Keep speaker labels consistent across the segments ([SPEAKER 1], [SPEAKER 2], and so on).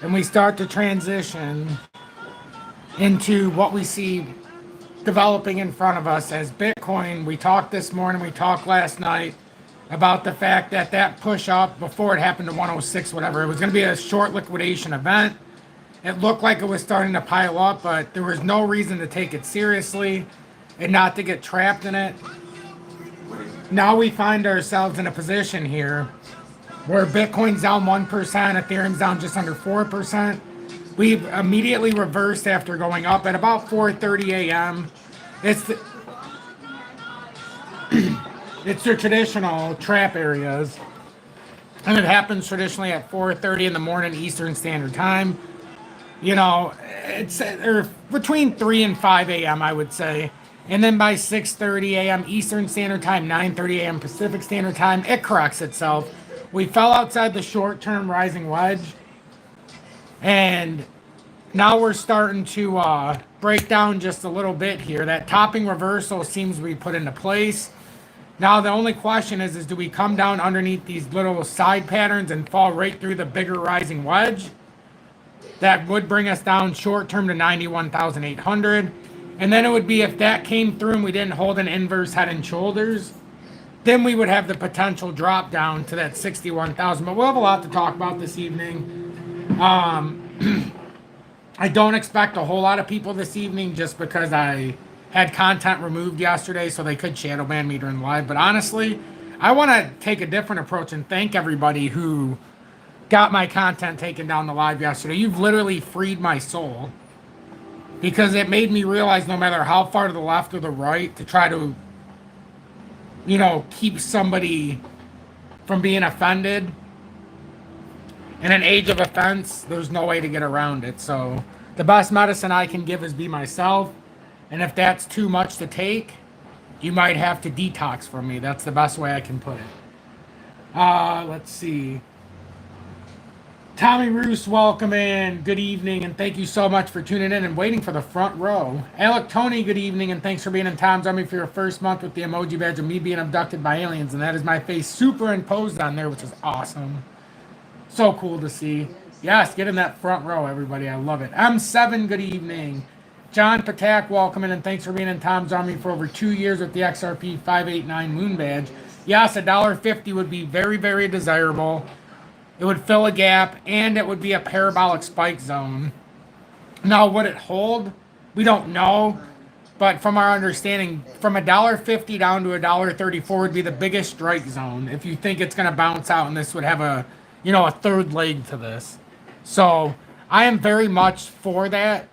[SPEAKER 1] and we start to transition into what we see developing in front of us as Bitcoin. We talked this morning, we talked last night about the fact that that push up before it happened to 106, whatever, it was going to be a short liquidation event. It looked like it was starting to pile up, but there was no reason to take it seriously and not to get trapped in it. Now we find ourselves in a position here where Bitcoin's down 1%, Ethereum's down just under 4%. We've immediately reversed after going up at about 4:30 a.m. It's the, it's the traditional trap areas, and it happens traditionally at 4:30 in the morning Eastern Standard Time. You know, it's or between 3 and 5 a.m. I would say, and then by 6:30 a.m. Eastern Standard Time, 9:30 a.m. Pacific Standard Time, it corrects itself. We fell outside the short-term rising wedge, and now we're starting to break down just a little bit here. That topping reversal seems to be put into place. Now the only question is do we come down underneath these little side patterns and fall right through the bigger rising wedge? That would bring us down short-term to 91,800. And then it would be if that came through and we didn't hold an inverse head and shoulders, then we would have the potential drop down to that 61,000. But we'll have a lot to talk about this evening. I don't expect a whole lot of people this evening just because I had content removed yesterday, so they could shadow ban me during live. But honestly, I want to take a different approach and thank everybody who got my content taken down the live yesterday. You've literally freed my soul, because it made me realize no matter how far to the left or the right to try to, you know, keep somebody from being offended in an age of offense, there's no way to get around it. So the best medicine I can give is be myself. And if that's too much to take, you might have to detox from me. That's the best way I can put it. Let's see. Tommy Roos, welcome in. Good evening, and thank you so much for tuning in and waiting for the front row. Alec Tony, good evening, and thanks for being in Tom's Army for your first month with the emoji badge of me being abducted by aliens, and that is my face superimposed on there, which is awesome. So cool to see. Yes, get in that front row, everybody. I love it. M7, good evening. John Patak, welcome in, and thanks for being in Tom's Army for over 2 years with the XRP 589 Moon Badge. Yes, $1.50 would be very, very desirable. It would fill a gap, and it would be a parabolic spike zone. Now, would it hold? We don't know. But from our understanding, from $1.50 down to $1.34 would be the biggest strike zone. If you think it's going to bounce out, and this would have a, you know, a third leg to this. So I am very much for that.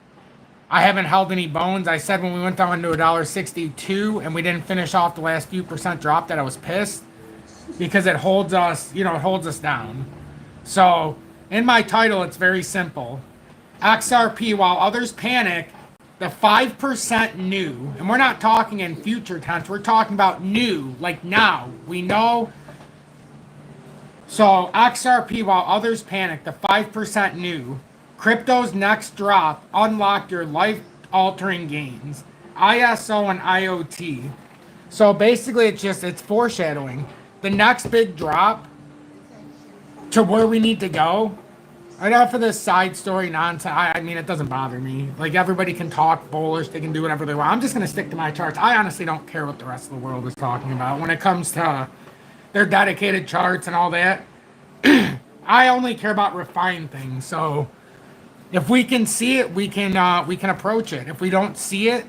[SPEAKER 1] I haven't held any bones. I said when we went down to $1.62 and we didn't finish off the last few percent drop that I was pissed, because it holds us, you know, it holds us down. So in my title, it's very simple. XRP, while others panic, the 5% new, and we're not talking in future tense, we're talking about new, like now. We know. So XRP, while others panic, the 5% new, crypto's next drop unlocked your life-altering gains. ISO and IoT. So basically, it's foreshadowing. The next big drop to where we need to go. Enough of this side story nonsense. I mean, it doesn't bother me. Like, everybody can talk bullish. They can do whatever they want. I'm just going to stick to my charts. I honestly don't care what the rest of the world is talking about when it comes to their dedicated charts and all that. I only care about refined things. So if we can see it, we can approach it. If we don't see it,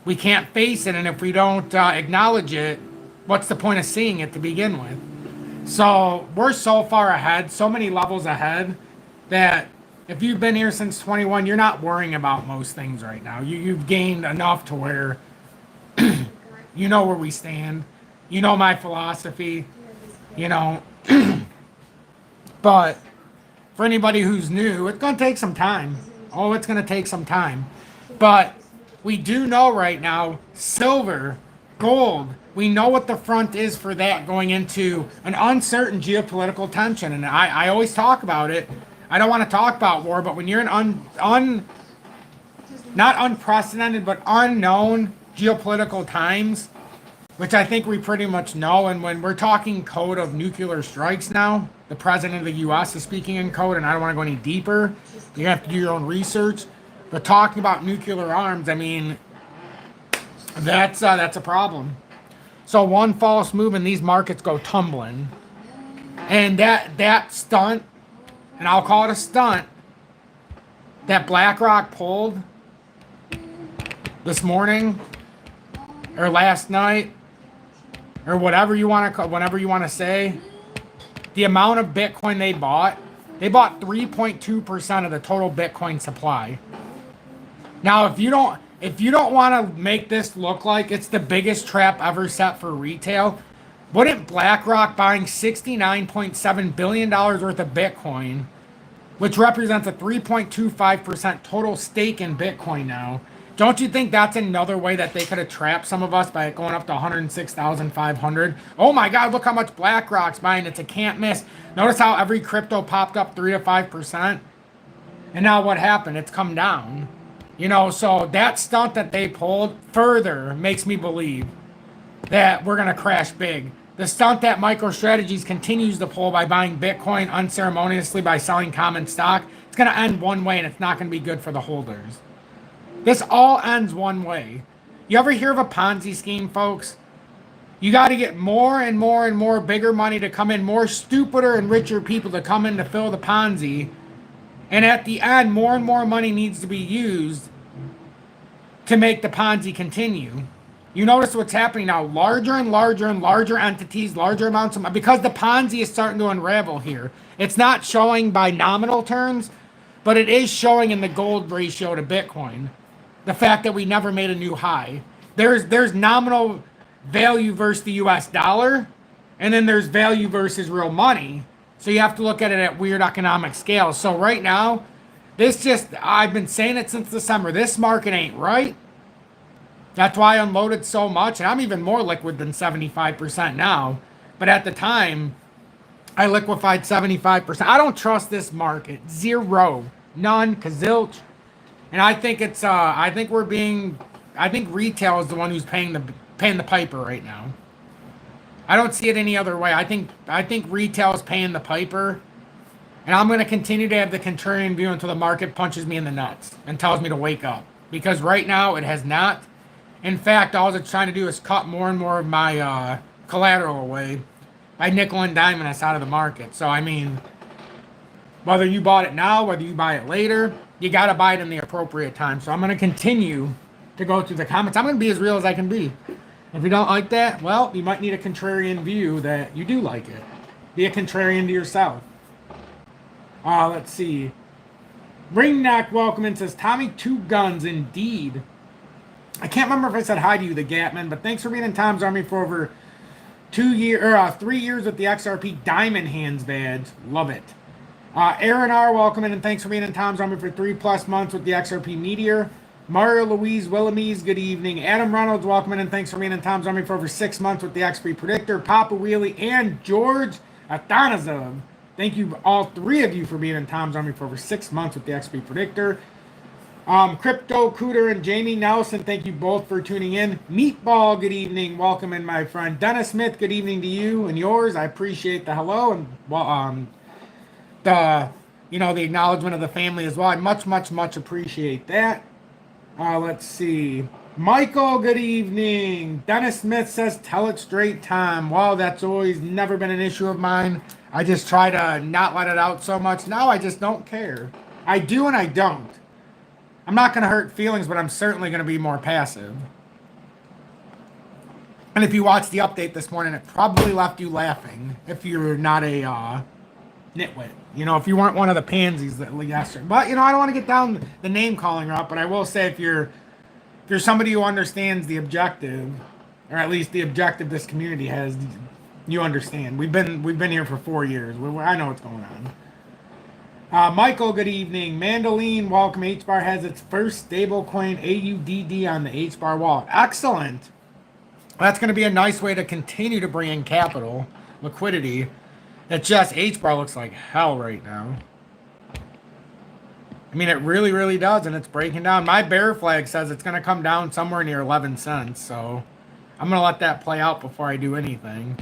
[SPEAKER 1] we can't face it. And if we don't acknowledge it, what's the point of seeing it to begin with? So we're so far ahead, so many levels ahead, that if you've been here since 21, you're not worrying about most things right now. You've gained enough to where you know where we stand. You know my philosophy, you know. But for anybody who's new, it's going to take some time. Oh, it's going to take some time. But we do know right now, silver, gold, we know what the front is for that going into an uncertain geopolitical tension. And I always talk about it. I don't want to talk about war, but when you're in not unprecedented, but unknown geopolitical times, which I think we pretty much know. And when we're talking code of nuclear strikes now, the president of the U.S. is speaking in code, and I don't want to go any deeper. You have to do your own research. But talking about nuclear arms, I mean, that's a problem. So one false move and these markets go tumbling. And that stunt, and I'll call it a stunt, that BlackRock pulled this morning or last night or whatever you want to whatever you want to say, the amount of Bitcoin they bought 3.2% of the total Bitcoin supply. Now, if you don't want to make this look like it's the biggest trap ever set for retail, wouldn't BlackRock buying $69.7 billion worth of Bitcoin, which represents a 3.25% total stake in Bitcoin now, don't you think that's another way that they could have trapped some of us by going up to 106,500? Oh my God, look how much BlackRock's buying. It's a can't miss. Notice how every crypto popped up 3 to 5%? And now what happened? It's come down. You know, so that stunt that they pulled further makes me believe that we're going to crash big. The stunt that MicroStrategies continues to pull by buying Bitcoin unceremoniously by selling common stock, it's going to end one way, and it's not going to be good for the holders. This all ends one way. You ever hear of a Ponzi scheme, folks? You got to get more and more and more bigger money to come in, more stupider and richer people to come in to fill the Ponzi. And at the end, more and more money needs to be used to make the Ponzi continue. You notice what's happening now. Larger and larger and larger entities, larger amounts of money, because the Ponzi is starting to unravel here. It's not showing by nominal terms, but it is showing in the gold ratio to Bitcoin. The fact that we never made a new high. There's nominal value versus the US dollar, and then there's value versus real money. So you have to look at it at weird economic scales. So right now, I've been saying it since December, this market ain't right. That's why I unloaded so much, and I'm even more liquid than 75% now. But at the time, I liquefied 75%. I don't trust this market. Zero. None. Kazilch. And I think I think retail is the one who's paying the piper right now. I don't see it any other way. I think retail is paying the piper, and I'm going to continue to have the contrarian view until the market punches me in the nuts and tells me to wake up. Because right now it has not. In fact, all it's trying to do is cut more and more of my collateral away by nickel and diming us out of the market. So I mean, whether you bought it now, whether you buy it later, you got to buy it in the appropriate time. So I'm going to continue to go through the comments. I'm going to be as real as I can be. If you don't like that, well, you might need a contrarian view that you do like it. Be a contrarian to yourself. Let's see. Ringneck welcome and says, Tommy, 2 guns indeed. I can't remember if I said hi to you, the Gatman, but thanks for being in Tom's Army for over 3 years with the XRP Diamond Hands badge. Love it. Aaron R, welcome in and thanks for being in Tom's Army for 3+ months with the XRP Meteor. Mario Louise Willamese, good evening. Adam Reynolds, welcome in and thanks for being in Tom's Army for over 6 months with the XP Predictor. Papa Wheelie and George Athanasov. Thank you, all 3 of you, for being in Tom's Army for over 6 months with the XP Predictor. Crypto Cooter and Jamie Nelson, thank you both for tuning in. Meatball, good evening. Welcome in, my friend. Dennis Smith, good evening to you and yours. I appreciate the hello and the acknowledgement of the family as well. I much appreciate that. Let's see. Michael, good evening. Dennis Smith says, tell it straight, Tom. Well, that's always never been an issue of mine. I just try to not let it out so much. Now I just don't care. I do and I don't. I'm not going to hurt feelings, but I'm certainly going to be more passive. And if you watched the update this morning, it probably left you laughing if you're not a nitwit. You know, if you weren't one of the pansies that yesterday. But, I don't want to get down the name calling route, but I will say if you're somebody who understands the objective, or at least the objective this community has, you understand. We've been here for 4 years. I know what's going on. Michael, good evening. Mandoline, welcome. HBAR has its first stablecoin AUDD on the HBAR wallet. Excellent. That's going to be a nice way to continue to bring in capital, liquidity. It's just HBAR looks like hell right now. I mean, it really, really does, and it's breaking down. My bear flag says it's going to come down somewhere near 11 cents, so I'm going to let that play out before I do anything.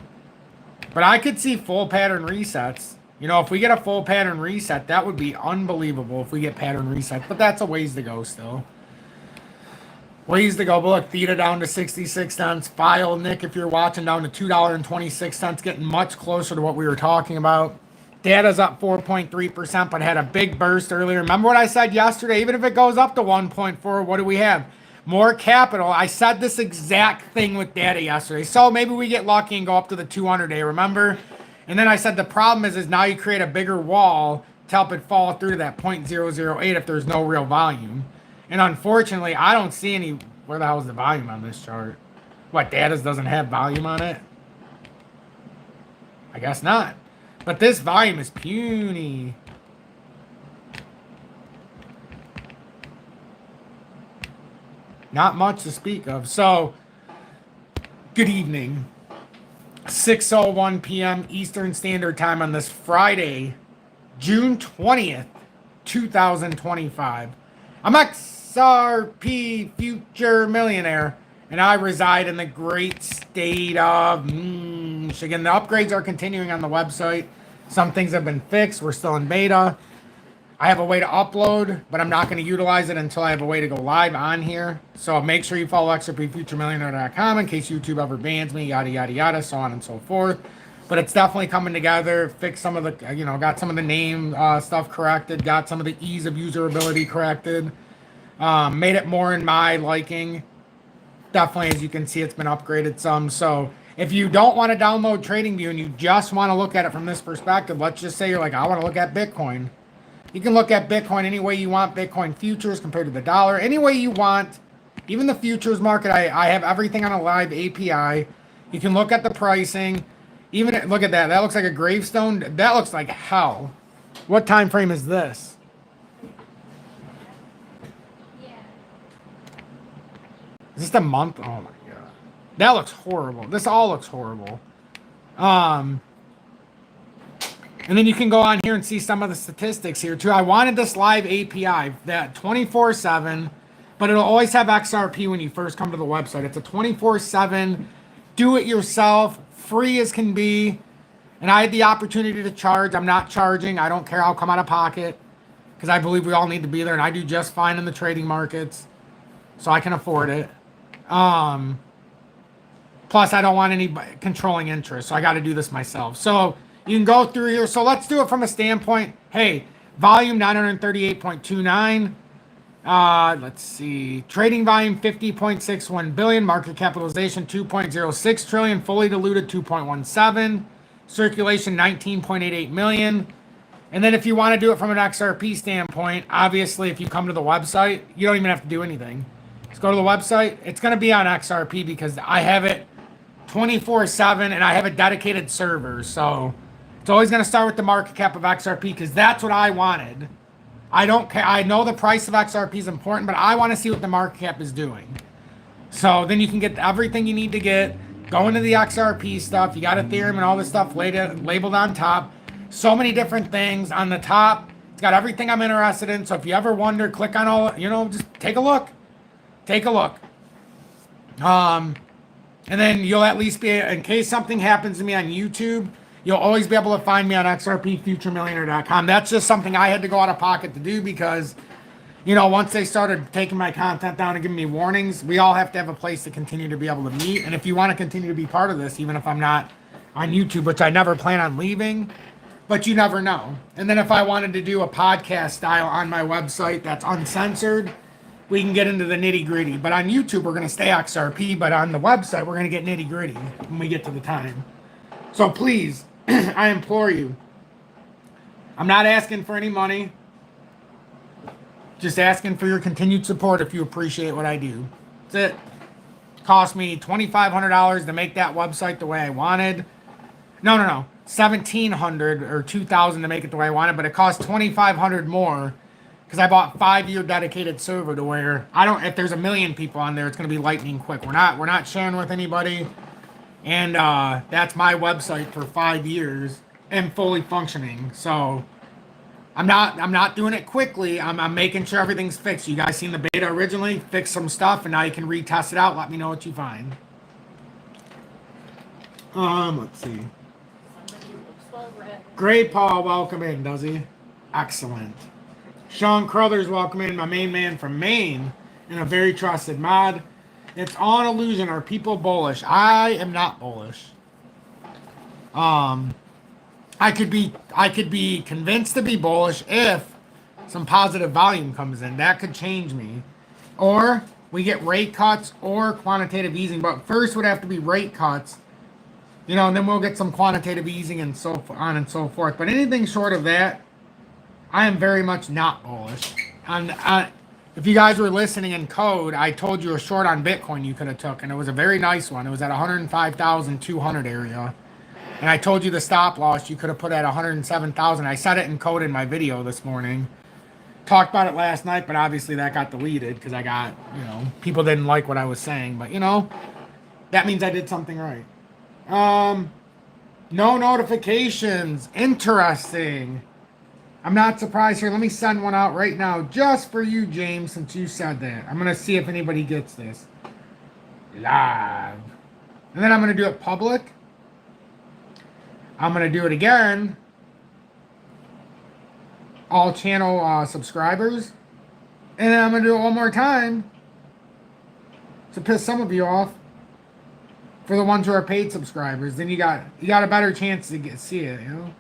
[SPEAKER 1] But I could see full pattern resets. You know, if we get a full pattern reset, that would be unbelievable if we get pattern resets. But that's a ways to go still. Ways to go. But look, Theta down to 66 cents. File, Nick, if you're watching, down to $2.26, getting much closer to what we were talking about. Data's up 4.3%, but had a big burst earlier. Remember what I said yesterday? Even if it goes up to 1.4, what do we have? More capital. I said this exact thing with data yesterday. So maybe we get lucky and go up to the 200-day, remember? And then I said the problem is now you create a bigger wall to help it fall through to that 0.008 if there's no real volume. And unfortunately, I don't see any. Where the hell is the volume on this chart? What, data doesn't have volume on it? I guess not. But this volume is puny. Not much to speak of. So, good evening. 6:01 p.m. Eastern Standard Time on this Friday, June 20th, 2025. I'm XRP Future Millionaire, and I reside in the great state of Michigan. The upgrades are continuing on the website. Some things have been fixed. We're still in beta. I have a way to upload, but I'm not going to utilize it until I have a way to go live on here. So make sure you follow XRPFutureMillionaire.com in case YouTube ever bans me, yada, yada, yada, so on and so forth. But it's definitely coming together. Fixed some of the, got some of the name stuff corrected. Got some of the ease of usability corrected. Made it more in my liking. Definitely, as you can see, it's been upgraded some. So if you don't want to download TradingView and you just want to look at it from this perspective, let's just say you're like, I want to look at Bitcoin. You can look at Bitcoin any way you want. Bitcoin futures compared to the dollar, any way you want. Even the futures market, I have everything on a live API. You can look at the pricing. Even look at that. That looks like a gravestone. That looks like hell. What time frame is this? Is this the month? Oh my god, that looks horrible. This all looks horrible. And then you can go on here and see some of the statistics here too. I wanted this live API that 24/7, but it'll always have XRP when you first come to the website. It's a 24/7, do it yourself, free as can be. And I had the opportunity to charge. I'm not charging. I don't care. I'll come out of pocket because I believe we all need to be there, and I do just fine in the trading markets, so I can afford it. Plus, I don't want any controlling interest, so I got to do this myself. So you can go through here. So let's do it from a standpoint. Hey, volume 938.29. Let's see. Trading volume 50.61 billion. Market capitalization 2.06 trillion. Fully diluted 2.17. Circulation 19.88 million. And then if you want to do it from an XRP standpoint, obviously if you come to the website, you don't even have to do anything. Just go to the website. It's going to be on XRP because I have it 24/7 and I have a dedicated server. So it's always going to start with the market cap of XRP because that's what I wanted. I don't care. I know the price of XRP is important, but I want to see what the market cap is doing. So then you can get everything you need to get. Go into the XRP stuff. You got Ethereum and all this stuff labeled on top. So many different things on the top. It's got everything I'm interested in. So if you ever wonder, click on all, just take a look. Take a look. And then you'll at least be, in case something happens to me on YouTube, you'll always be able to find me on XRPFutureMillionaire.com. That's just something I had to go out of pocket to do because, once they started taking my content down and giving me warnings, we all have to have a place to continue to be able to meet. And if you want to continue to be part of this, even if I'm not on YouTube, which I never plan on leaving, but you never know. And then if I wanted to do a podcast style on my website that's uncensored, we can get into the nitty gritty. But on YouTube, we're going to stay XRP, but on the website, we're going to get nitty gritty when we get to the time. So please, I implore you, I'm not asking for any money. Just asking for your continued support if you appreciate what I do. That's it. It cost me $2,500 to make that website the way I wanted. No. $1,700 or $2,000 to make it the way I wanted, but it cost $2,500 more because I bought 5-year dedicated server to where if there's 1 million people on there, it's going to be lightning quick. We're not sharing with anybody. And that's my website for 5 years and fully functioning. So I'm not doing it quickly. I'm making sure everything's fixed. You guys seen the beta originally, fix some stuff, and now you can retest it out. Let me know what you find. Let's see. Great Paul, welcome in, does he? Excellent. Sean Crothers, welcome in, my main man from Maine, and a very trusted mod. It's on illusion. Are people bullish? I am not bullish. I could be convinced to be bullish if some positive volume comes in. That could change me. Or we get rate cuts or quantitative easing. But first would have to be rate cuts. You know, and then we'll get some quantitative easing and so on and so forth. But anything short of that, I am very much not bullish. And if you guys were listening in code, I told you a short on Bitcoin you could have took. And it was a very nice one. It was at 105,200 area. And I told you the stop loss you could have put at 107,000. I said it in code in my video this morning. Talked about it last night, but obviously that got deleted because I got, you know, people didn't like what I was saying. But, you know, that means I did something right. No notifications. Interesting. I'm not surprised here. Let me send one out right now just for you, James, since you said that. I'm going to see if anybody gets this. Live. And then I'm going to do it public. I'm going to do it again. All channel subscribers. And then I'm going to do it one more time to piss some of you off. For the ones who are paid subscribers, then you got a better chance to see it, you know?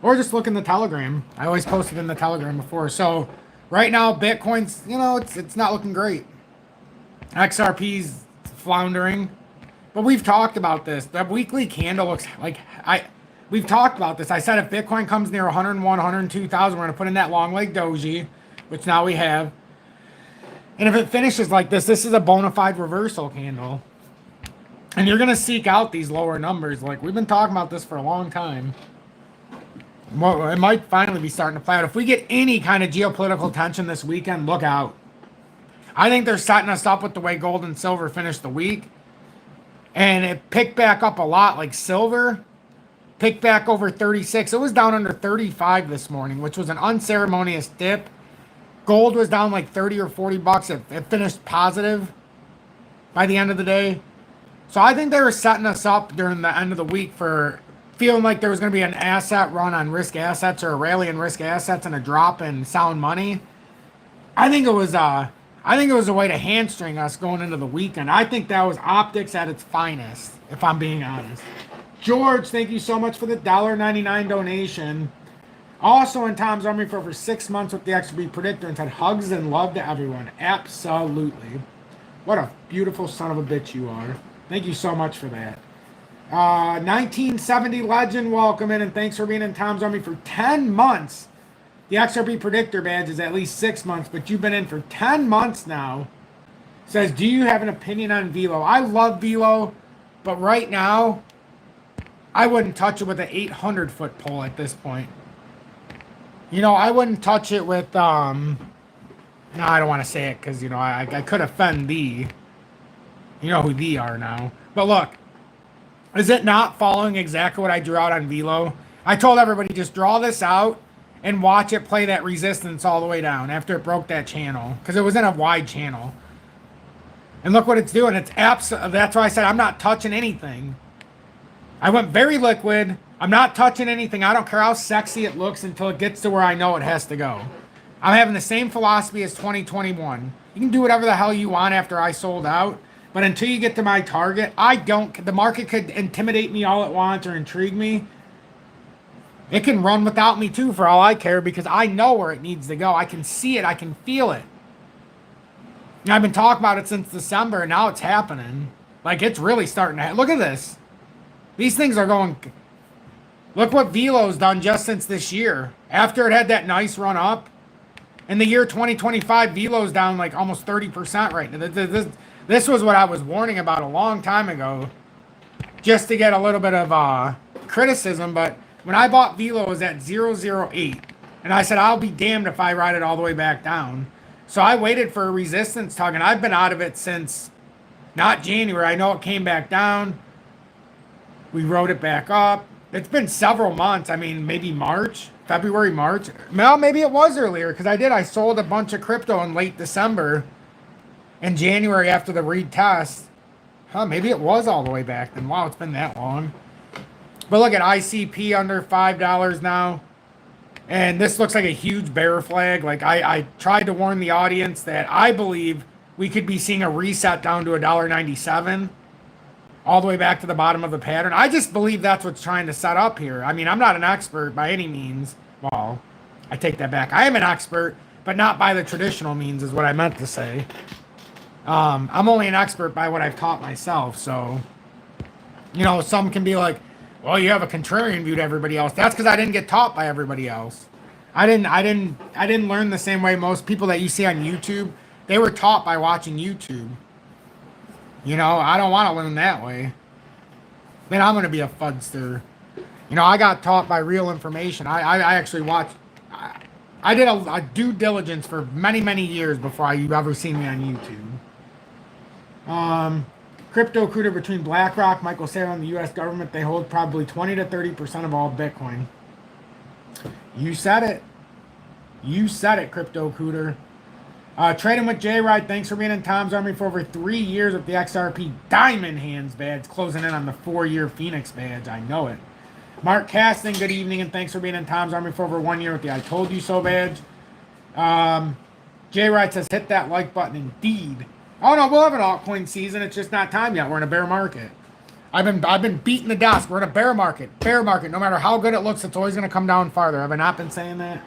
[SPEAKER 1] Or just look in the Telegram. I always posted in the Telegram before. So right now, Bitcoin's, you know, it's not looking great. XRP's floundering. But we've talked about this. That weekly candle looks like we've talked about this. I said if Bitcoin comes near 101, 102,000, we're going to put in that long leg doji, which now we have. And if it finishes like this is a bona fide reversal candle. And you're going to seek out these lower numbers. Like, we've been talking about this for a long time. Well, it might finally be starting to play out. If we get any kind of geopolitical tension this weekend, look out. I think they're setting us up with the way gold and silver finished the week. And it picked back up a lot. Like silver picked back over 36. It was down under 35 this morning, which was an unceremonious dip. Gold was down like 30 or 40 bucks. It finished positive by the end of the day. So I think they were setting us up during the end of the week for feeling like there was going to be an asset run on risk assets or a rally in risk assets and a drop in sound money. I think it was a way to hamstring us going into the weekend. I think that was optics at its finest, if I'm being honest. George, thank you so much for the $1.99 donation. Also in Tom's Army for over 6 months with the XRP Predictor and said hugs and love to everyone. Absolutely. What a beautiful son of a bitch you are. Thank you so much for that. 1970 Legend, welcome in, and thanks for being in Tom's Army for 10 months. The XRP Predictor badge is at least 6 months, but you've been in for 10 months now. Says, do you have an opinion on VELO? I love VELO, but right now, I wouldn't touch it with an 800-foot pole at this point. You know, I wouldn't touch it with, no, I don't want to say it because, you know, I could offend thee. You know who thee are now. But look, is it not following exactly what I drew out on VELO? I told everybody just draw this out and watch it play that resistance all the way down after it broke that channel. Because it was in a wide channel. And look what it's doing. It's that's why I said I'm not touching anything. I went very liquid. I'm not touching anything. I don't care how sexy it looks until it gets to where I know it has to go. I'm having the same philosophy as 2021. You can do whatever the hell you want after I sold out. But until you get to my target, the market could intimidate me all it wants or intrigue me. It can run without me too for all I care because I know where it needs to go. I can see it. I can feel it. And I've been talking about it since December and now it's happening. Like it's really starting to look at this. These things are going. Look what VELO's done just since this year. After it had that nice run up. In the year 2025, VELO's down like almost 30% right now. This was what I was warning about a long time ago, just to get a little bit of criticism. But when I bought VELO, it was at 008. And I said, I'll be damned if I ride it all the way back down. So I waited for a resistance tug, and I've been out of it since not January. I know it came back down. We rode it back up. It's been several months. I mean, maybe March, February, March. Well, maybe it was earlier because I sold a bunch of crypto in late December. In January after the retest, Huh, maybe it was all the way back then. Wow, it's been that long. But look at ICP under $5 now. And this looks like a huge bear flag. Like I tried to warn the audience that I believe we could be seeing a reset down to $1.97 all the way back to the bottom of the pattern. I just believe that's what's trying to set up here. I mean, I'm not an expert by any means. Well, I take that back. I am an expert, but not by the traditional means is what I meant to say. I'm only an expert by what I've taught myself. So, you know, some can be like, well, you have a contrarian view to everybody else. That's because I didn't get taught by everybody else. I didn't learn the same way most people that you see on YouTube. They were taught by watching YouTube. You know, I don't want to learn that way. Then I'm going to be a fudster. You know, I got taught by real information. I actually watched. I did a due diligence for many, many years before you ever seen me on YouTube. Crypto recruiter between BlackRock, Michael Saylor, and the U.S. government. They hold probably 20 to 30% of all Bitcoin. You said it. You said it, crypto recruiter. Trading with J-Ride. Thanks for being in Tom's Army for over 3 years with the XRP Diamond Hands badge. Closing in on the 4-year Phoenix badge. I know it. Mark Casting, good evening, and thanks for being in Tom's Army for over 1 year with the I Told You So badge. J-Ride says, hit that like button indeed. Oh no, we'll have an altcoin season. It's just not time yet. We're in a bear market. I've been beating the desk. We're in a bear market. Bear market. No matter how good it looks, it's always going to come down farther. Have I not been saying that?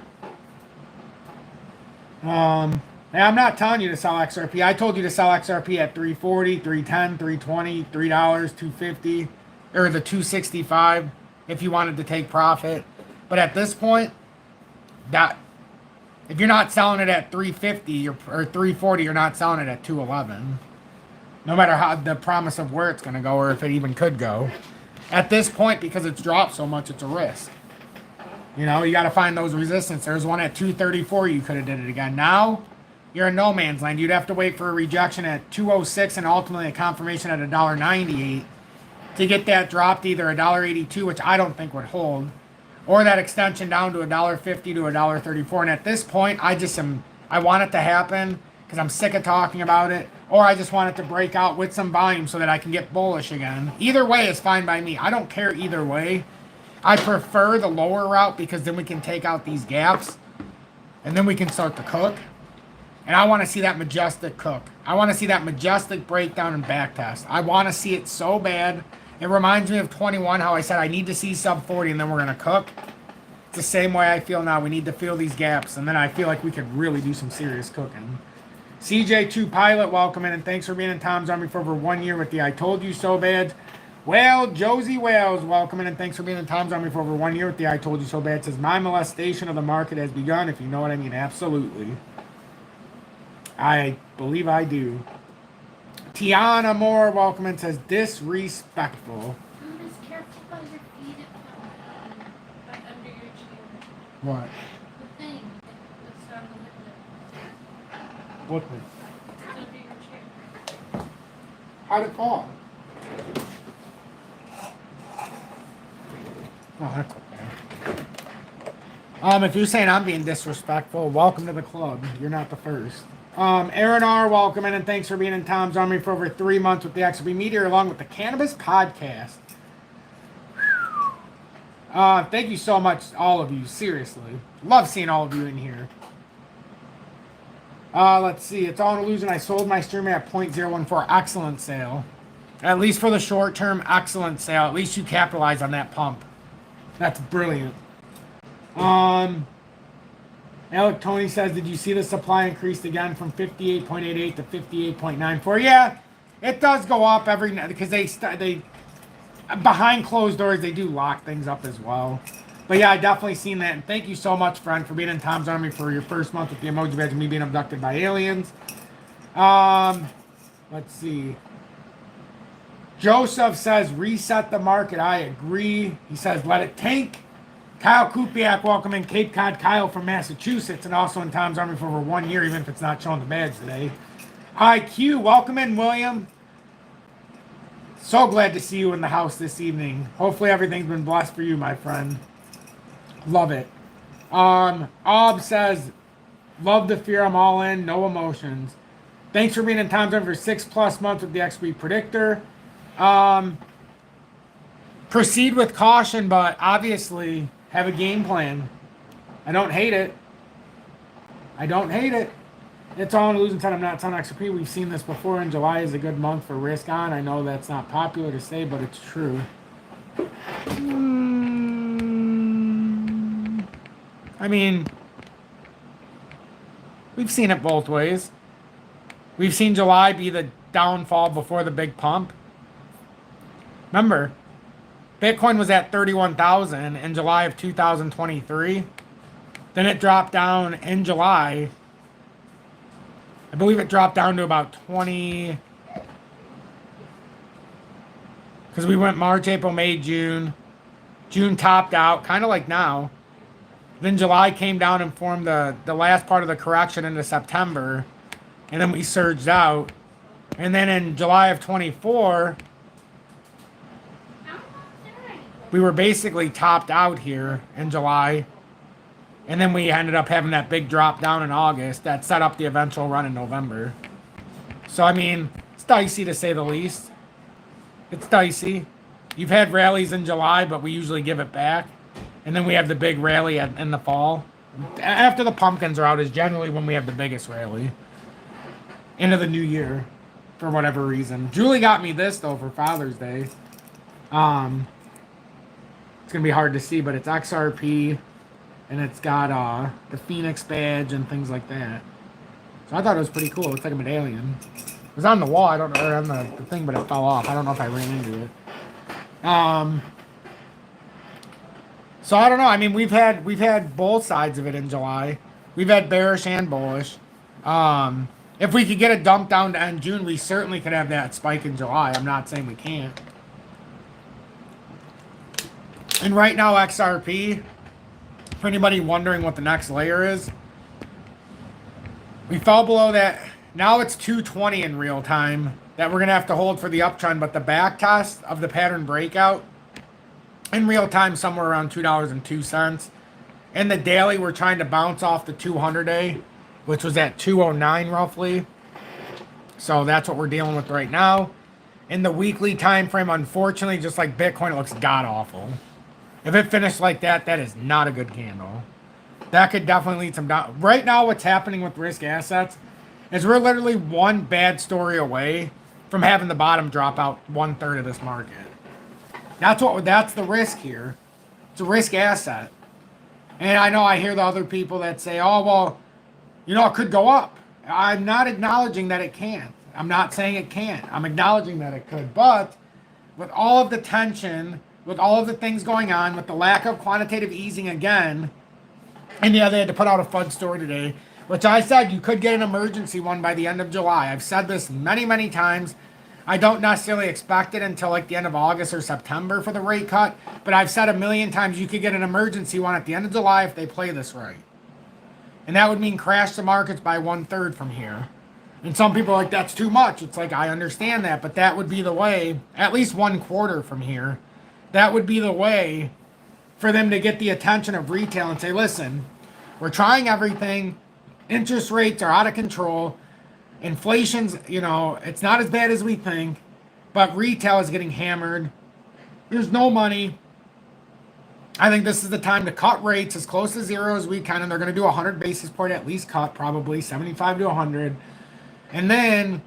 [SPEAKER 1] I'm not telling you to sell XRP. I told you to sell XRP at 340, 310, 320, $3, 250, or the 265 if you wanted to take profit. But at this point, that if you're not selling it at 350 or 340, you're not selling it at 211. No matter how the promise of where it's going to go or if it even could go. At this point, because it's dropped so much, it's a risk. You know, you got to find those resistance. There's one at 234. You could have did it again. Now, you're in no man's land. You'd have to wait for a rejection at 206 and ultimately a confirmation at $1.98 to get that dropped to either $1.82, which I don't think would hold, or that extension down to $1.50 to $1.34. And at this point, I want it to happen because I'm sick of talking about it, or I just want it to break out with some volume so that I can get bullish again. Either way is fine by me. I don't care either way. I prefer the lower route because then we can take out these gaps and then we can start to cook. And I want to see that majestic cook. I want to see that majestic breakdown and back test. I want to see it so bad. It reminds me of 21, how I said I need to see sub 40 and then we're going to cook. It's the same way I feel now. We need to fill these gaps and then I feel like we could really do some serious cooking. CJ2 Pilot, welcome in and thanks for being in Tom's Army for over 1 year with the I Told You So badge. Well, Josie Wales, welcome in and thanks for being in Tom's Army for over 1 year with the I Told You So badge. Says my molestation of the market has begun, if you know what I mean. Absolutely. I believe I do. Tiana Moore, welcome in, says disrespectful.
[SPEAKER 2] Just careful by your feet under your chair.
[SPEAKER 1] What?
[SPEAKER 2] The thing that's on the window.
[SPEAKER 1] What thing?
[SPEAKER 2] It's under your chair.
[SPEAKER 1] How'd it fall? Oh, that's okay. If you're saying I'm being disrespectful, welcome to the club. You're not the first. Aaron R., welcome in, and thanks for being in Tom's Army for over 3 months with the XRP Media, along with the Cannabis Podcast. Thank you so much, all of you. Seriously. Love seeing all of you in here. Let's see. It's all an illusion. I sold my stream at 0.014. Excellent sale. At least for the short term, excellent sale. At least you capitalize on that pump. That's brilliant. Alec Tony says, did you see the supply increased again from 58.88 to 58.94? Yeah, it does go up every night because they behind closed doors, they do lock things up as well. But yeah, I definitely seen that. And thank you so much, friend, for being in Tom's Army for your first month with the emoji badge and me being abducted by aliens. Let's see. Joseph says, reset the market. I agree. He says, let it tank. Kyle Kupiak, welcome in. Cape Cod Kyle from Massachusetts and also in Tom's Army for over 1 year, even if it's not showing the badge today. IQ, welcome in, William. So glad to see you in the house this evening. Hopefully everything's been blessed for you, my friend. Love it. Ob says, love the fear, I'm all in, no emotions. Thanks for being in Tom's Army for 6+ months with the XP Predictor. Proceed with caution, but obviously have a game plan. I don't hate it. I don't hate it. It's all on losing time. I'm not telling XRP. We've seen this before, and July is a good month for risk on. I know that's not popular to say, but it's true. I mean, we've seen it both ways. We've seen July be the downfall before the big pump. Remember, Bitcoin was at 31,000 in July of 2023. Then it dropped down in July. I believe it dropped down to about 20. Because we went March, April, May, June. June topped out, kind of like now. Then July came down and formed the last part of the correction into September. And then we surged out. And then in July of 24, we were basically topped out here in July. And then we ended up having that big drop down in August that set up the eventual run in November. So, I mean, it's dicey to say the least. It's dicey. You've had rallies in July, but we usually give it back. And then we have the big rally in the fall. After the pumpkins are out is generally when we have the biggest rally. Into the new year, for whatever reason. Julie got me this, though, for Father's Day. It's going to be hard to see, but it's XRP. And it's got the Phoenix badge and things like that. So I thought it was pretty cool. It's like a medallion. It was on the wall. I don't know, or on the thing, but it fell off. I don't know if I ran into it. So I don't know. I mean, we've had both sides of it in July. We've had bearish and bullish. If we could get it dumped down to end June, we certainly could have that spike in July. I'm not saying we can't. And right now, XRP, for anybody wondering what the next layer is, we fell below that. Now it's 220 in real time that we're going to have to hold for the uptrend, but the back test of the pattern breakout in real time somewhere around $2.02. In the daily, we're trying to bounce off the 200-day, which was at 209 roughly. So that's what we're dealing with right now. In the weekly time frame, unfortunately, just like Bitcoin, it looks god-awful. If it finished like that, that is not a good candle. That could definitely lead some down. Right now, what's happening with risk assets is we're literally one bad story away from having the bottom drop out 1/3 of this market. That's the risk here. It's a risk asset. And I know I hear the other people that say, oh, well, you know, it could go up. I'm not acknowledging that it can't. I'm not saying it can't. I'm acknowledging that it could. But with all of the tension, with all of the things going on, with the lack of quantitative easing again, and yeah, they had to put out a FUD story today, which I said you could get an emergency one by the end of July. I've said this many, many times. I don't necessarily expect it until like the end of August or September for the rate cut, but I've said a million times you could get an emergency one at the end of July if they play this right. And that would mean crash the markets by 1/3 from here. And some people are like, that's too much. It's like, I understand that, but that would be the way, at least 1/4 from here. That would be the way for them to get the attention of retail and say, listen, we're trying everything. Interest rates are out of control. Inflation's, you know, it's not as bad as we think, but retail is getting hammered. There's no money. I think this is the time to cut rates as close to zero as we can, and they're going to do 100 basis point at least cut, probably 75 to 100. And then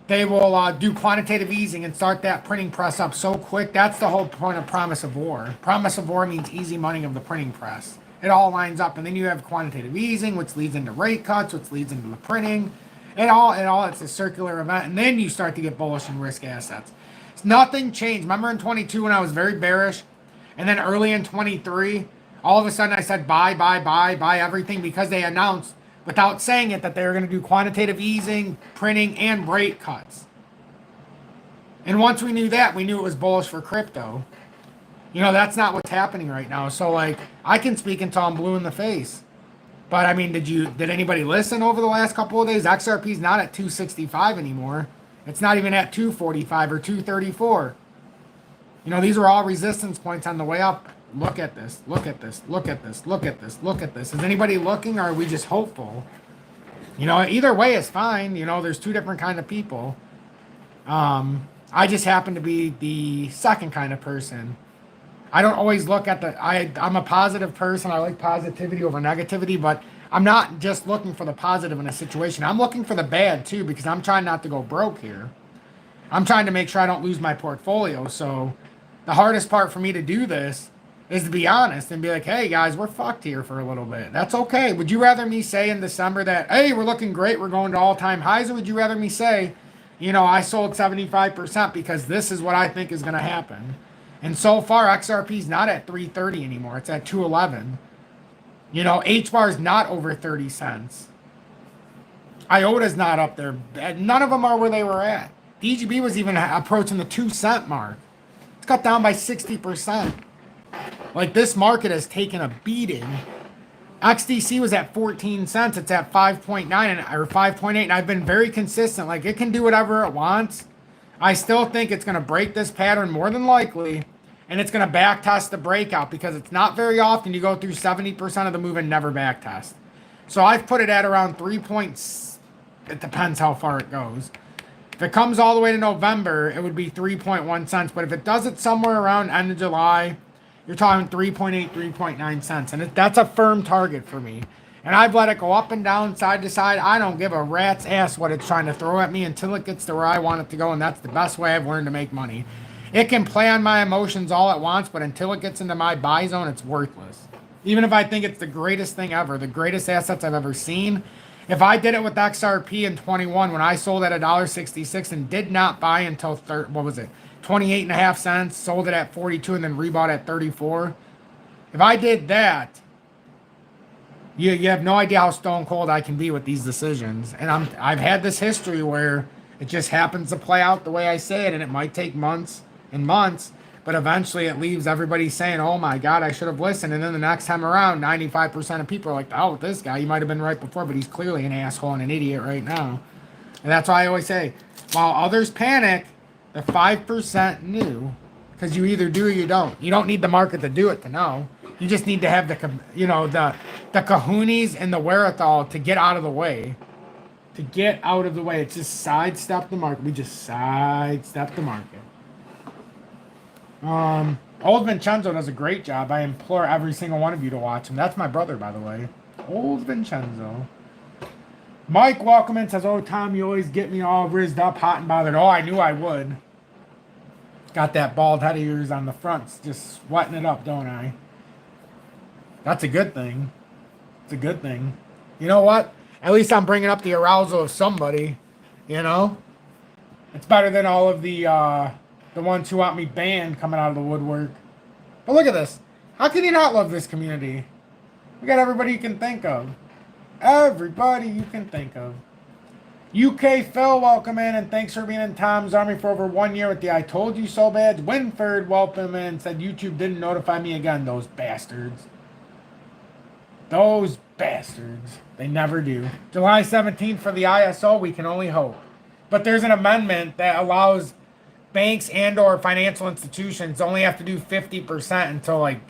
[SPEAKER 1] they will do quantitative easing and start that printing press up so quick. That's the whole point of promise of war. Promise of war means easy money of the printing press. It all lines up, and then you have quantitative easing, which leads into rate cuts, which leads into the printing. It's a circular event, and then you start to get bullish in risk assets. Nothing changed. Remember in 22 when I was very bearish, and then early in 23, all of a sudden I said buy everything because they announced, without saying it, that they were going to do quantitative easing, printing, and rate cuts. And once we knew that, we knew it was bullish for crypto. You know, that's not what's happening right now. So, like, I can speak until I'm blue in the face. But, I mean, did anybody listen over the last couple of days? XRP's not at 265 anymore. It's not even at 245 or 234. You know, these are all resistance points on the way up. Look at this. Look at this. Look at this. Look at this. Look at this. Is anybody looking, or are we just hopeful? You know, either way is fine. You know, there's two different kind of people. I just happen to be the second kind of person. I don't always look at I'm a positive person. I like positivity over negativity, but I'm not just looking for the positive in a situation. I'm looking for the bad too, because I'm trying not to go broke here. I'm trying to make sure I don't lose my portfolio. So the hardest part for me to do this is to be honest and be like, hey guys, we're fucked here for a little bit. That's okay. Would you rather me say in December that, hey, we're looking great, we're going to all-time highs, or would you rather me say, you know, I sold 75% because this is what I think is going to happen? And so far, XRP is not at 330 anymore. It's at 211. You know, HBAR is not over 30 cents. IOTA's not up there. None of them are where they were at. DGB was even approaching the 2 cent mark. It's cut down by 60%. Like, this market has taken a beating. XDC was at 14 cents. It's at 5.9 or 5.8, and I've been very consistent. Like, it can do whatever it wants. I still think it's going to break this pattern more than likely, and it's going to back test the breakout, because it's not very often you go through 70% of the move and never back test. So I've put it at around 3 points. It depends how far it goes. If it comes all the way to November, it would be 3.1 cents. But if it does it somewhere around end of July, you're talking 3.8, 3.9 cents. And that's a firm target for me. And I've let it go up and down, side to side. I don't give a rat's ass what it's trying to throw at me until it gets to where I want it to go. And that's the best way I've learned to make money. It can play on my emotions all at once, but until it gets into my buy zone, it's worthless. Even if I think it's the greatest thing ever, the greatest assets I've ever seen. If I did it with XRP in 21, when I sold at $1.66 and did not buy until 28.5 cents, sold it at 42 and then rebought at 34. If I did that, you have no idea how stone cold I can be with these decisions. And I've had this history where it just happens to play out the way I say it, and it might take months and months, but eventually it leaves everybody saying, oh my God, I should have listened. And then the next time around, 95% of people are like, oh, this guy, you might have been right before, but he's clearly an asshole and an idiot right now. And that's why I always say, while others panic, the 5% knew, because you either do or you don't. You don't need the market to do it to know. You just need to have the kahunas and the wherewithal to get out of the way. To get out of the way. It's just sidestep the market. We just sidestep the market. Old Vincenzo does a great job. I implore every single one of you to watch him. That's my brother, by the way. Old Vincenzo. Mike, welcome in, says, oh, Tom, you always get me all rizzed up, hot and bothered. Oh, I knew I would. Got that bald head of yours on the front, just sweating it up, don't I? That's a good thing. It's a good thing. You know what? At least I'm bringing up the arousal of somebody, you know? It's better than all of the ones who want me banned coming out of the woodwork. But look at this. How can you not love this community? We got everybody you can think of. Everybody you can think of. UK Phil, welcome in, and thanks for being in Tom's Army for over 1 year with the I Told You So badge. Winford, welcome in, and said YouTube didn't notify me again. Those bastards. Those bastards. They never do. July 17th for the ISO, we can only hope. But there's an amendment that allows banks and or financial institutions only have to do 50% until like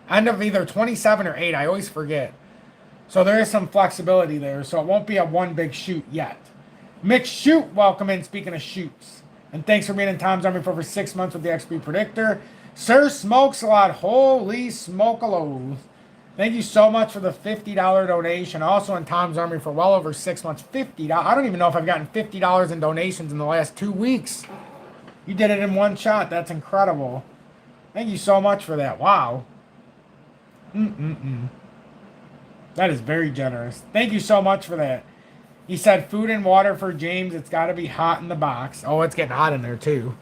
[SPEAKER 1] end of either 27 or 8. I always forget. So there is some flexibility there. So it won't be a one big shoot yet. Mick Shoot, welcome in. Speaking of shoots. And thanks for being in Tom's Army for over 6 months with the XP Predictor. Sir Smokes a lot. Holy smoke-a-loath. Thank you so much for the $50 donation. Also in Tom's Army for well over 6 months. $50. I don't even know if I've gotten $50 in donations in the last 2 weeks. You did it in one shot. That's incredible. Thank you so much for that. Wow. That is very generous. Thank you so much for that. He said food and water for James. It's got to be hot in the box. Oh, it's getting hot in there too.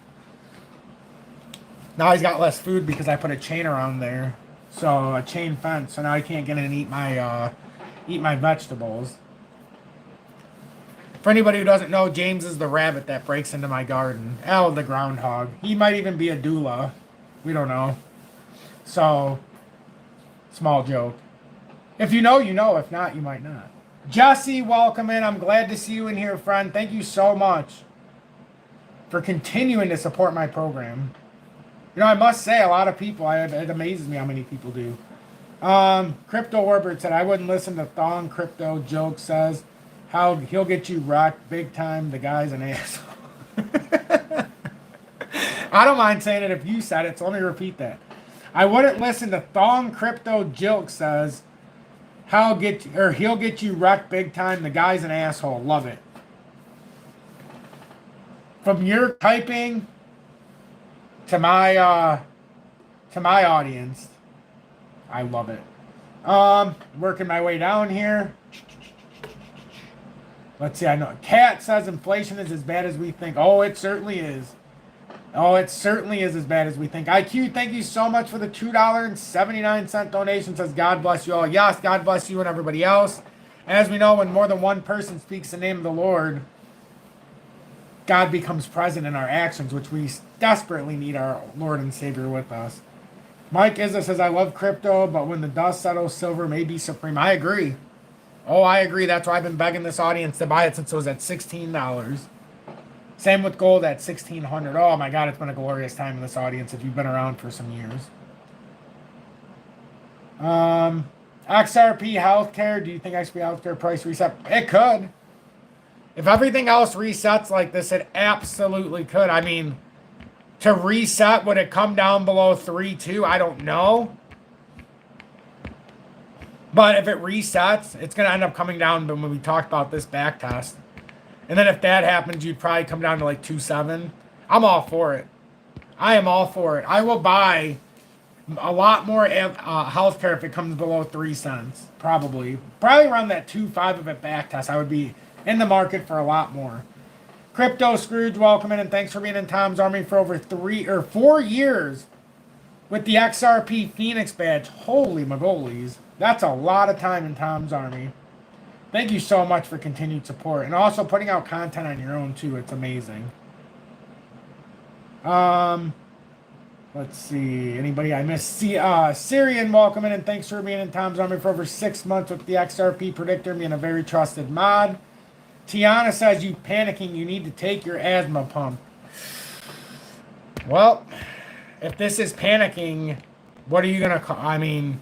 [SPEAKER 1] Now he's got less food because I put a chain around there. So a chain fence. So now he can't get in and eat my vegetables. For anybody who doesn't know, James is the rabbit that breaks into my garden. Oh, the groundhog. He might even be a doula. We don't know. So, small joke. If you know, you know. If not, you might not. Jesse, welcome in. I'm glad to see you in here, friend. Thank you so much for continuing to support my program. You know, I must say, a lot of people, it amazes me how many people do. Crypto Orbit said, I wouldn't listen to Thong Crypto. Joke says, how he'll get you rocked big time. The guy's an asshole. I don't mind saying it if you said it, so let me repeat that. I wouldn't listen to Thong Crypto Jilk says he'll get you wrecked big time. The guy's an asshole. Love it. From your typing to my audience, I love it. Working my way down here. Let's see. I know Kat says inflation is as bad as we think. Oh, it certainly is. Oh, it certainly is as bad as we think. IQ, thank you so much for the $2.79 donation. Says God bless you all. Yes, God bless you and everybody else. As we know, when more than one person speaks the name of the Lord, God becomes present in our actions, which we desperately need our Lord and Savior with us. Mike Izza says, I love crypto, but when the dust settles, silver may be supreme. I agree. Oh, I agree. That's why I've been begging this audience to buy it since it was at $16. Same with gold at $1,600. Oh my God, it's been a glorious time in this audience if you've been around for some years. XRP healthcare. Do you think XRP healthcare price reset? It could. If everything else resets like this, it absolutely could. I mean, to reset, would it come down below 3.2? I don't know. But if it resets, it's going to end up coming down when we talked about this back test. And then if that happens, you'd probably come down to like 2.7. I'm all for it. I am all for it. I will buy a lot more healthcare if it comes below 3 cents. Probably around that 2.5 of it back test. I would be in the market for a lot more. Crypto Scrooge, welcome in and thanks for being in Tom's Army for over 3 or 4 years with the XRP Phoenix badge. Holy mogolis. That's a lot of time in Tom's Army. Thank you so much for continued support. And also putting out content on your own, too. It's amazing. Let's see. Anybody I missed? Syrian, welcome in. And thanks for being in Tom's Army for over 6 months with the XRP Predictor, being a very trusted mod. Tiana says, you panicking. You need to take your asthma pump. Well, if this is panicking, what are you going to call? I mean...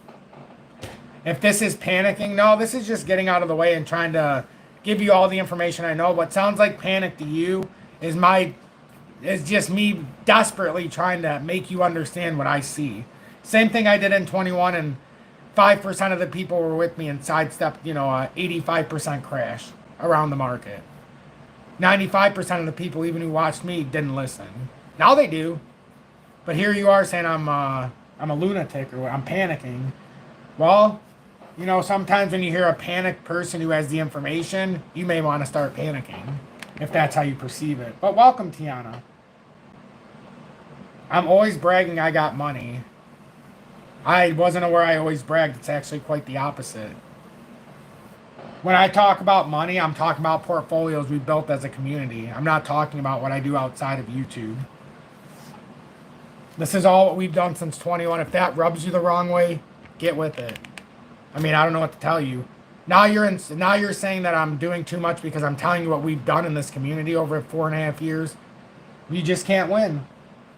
[SPEAKER 1] If this is panicking, no, this is just getting out of the way and trying to give you all the information I know. What sounds like panic to you is just me desperately trying to make you understand what I see. Same thing I did in 21, and 5% of the people were with me and sidestepped, a 85% crash around the market. 95% of the people, even who watched me, didn't listen. Now they do. But here you are saying I'm a lunatic or I'm panicking. Well, sometimes when you hear a panicked person who has the information, you may want to start panicking, if that's how you perceive it. But welcome, Tiana. I'm always bragging I got money. I wasn't aware I always bragged. It's actually quite the opposite. When I talk about money, I'm talking about portfolios we built as a community. I'm not talking about what I do outside of YouTube. This is all what we've done since 21. If that rubs you the wrong way, get with it. I mean, I don't know what to tell you. Now you're saying that I'm doing too much because I'm telling you what we've done in this community over 4.5 years. You just can't win.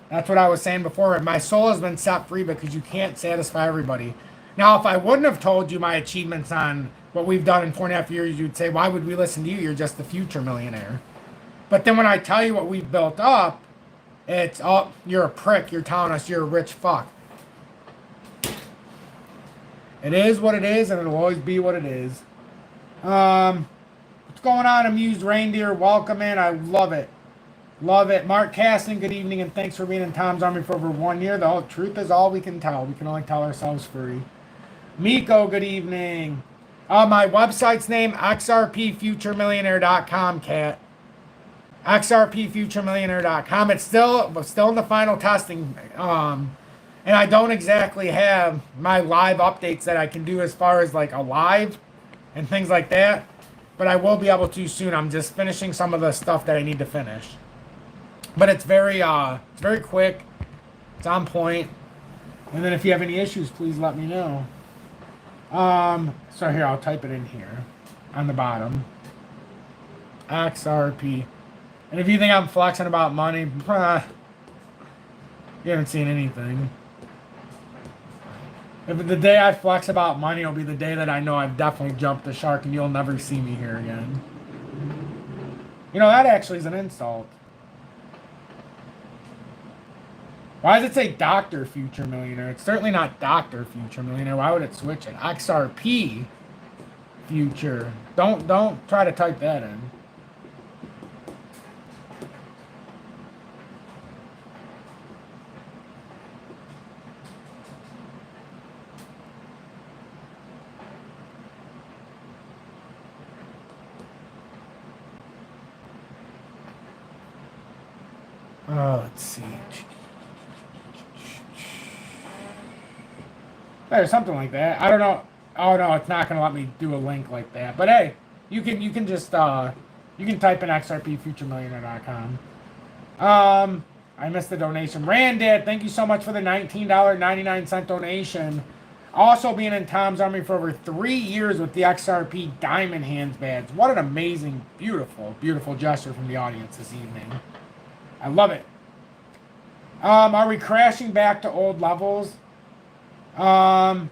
[SPEAKER 1] That's what I was saying before. My soul has been set free because you can't satisfy everybody. Now, if I wouldn't have told you my achievements on what we've done in 4.5 years, you'd say, why would we listen to you? You're just the future millionaire. But then when I tell you what we've built up, it's, oh, you're a prick. You're telling us you're a rich fuck. It is what it is, and it'll always be what it is. What's going on, Amused Reindeer? Welcome in. I love it. Love it. Mark Caston, good evening, and thanks for being in Tom's Army for over 1 year. The whole truth is all we can tell. We can only tell ourselves free. Miko, good evening. My website's name, XRPFutureMillionaire.com, Kat. XRPFutureMillionaire.com. It's still in the final testing. And I don't exactly have my live updates that I can do as far as like a live and things like that. But I will be able to soon. I'm just finishing some of the stuff that I need to finish. But it's very quick. It's on point. And then if you have any issues, please let me know. So here, I'll type it in here on the bottom. XRP. And if you think I'm flexing about money, you haven't seen anything. If the day I flex about money will be the day that I know I've definitely jumped the shark and you'll never see me here again. That actually is an insult. Why does it say Dr. Future Millionaire? It's certainly not Dr. Future Millionaire. Why would it switch it? XRP Future. Don't try to type that in. Let's see. There's something like that. I don't know. Oh no, it's not gonna let me do a link like that. But hey, you can just you can type in xrpfuturemillionaire.com. I missed the donation. Randad, thank you so much for the $19.99 donation. Also being in Tom's Army for over 3 years with the XRP Diamond Hands badge. What an amazing, beautiful, beautiful gesture from the audience this evening. I love it. Are we crashing back to old levels? I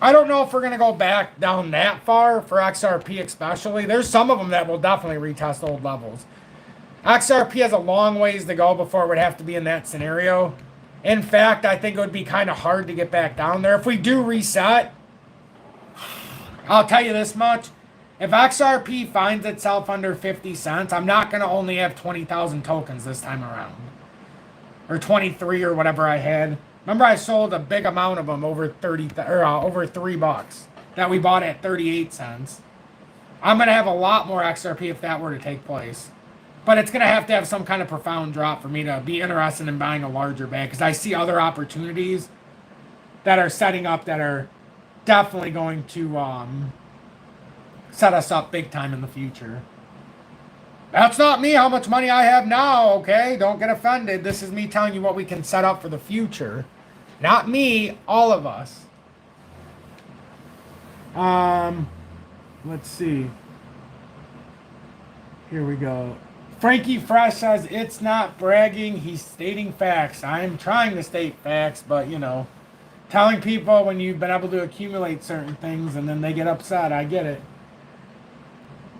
[SPEAKER 1] don't know if we're going to go back down that far for XRP especially. There's some of them that will definitely retest old levels. XRP has a long ways to go before it would have to be in that scenario. In fact, I think it would be kind of hard to get back down there. If we do reset, I'll tell you this much. If XRP finds itself under 50 cents, I'm not going to only have 20,000 tokens this time around. Or 23 or whatever I had. Remember I sold a big amount of them over over $3 that we bought at 38 cents. I'm going to have a lot more XRP if that were to take place. But it's going to have some kind of profound drop for me to be interested in buying a larger bag. Because I see other opportunities that are setting up that are definitely going to set us up big time in the future. That's not me how much money I have now, okay? Don't get offended. This is me telling you what we can set up for the future. Not me, all of us. Let's see. Here we go. Frankie Fresh says, it's not bragging, he's stating facts. I am trying to state facts, but, you know, telling people when you've been able to accumulate certain things and then they get upset, I get it.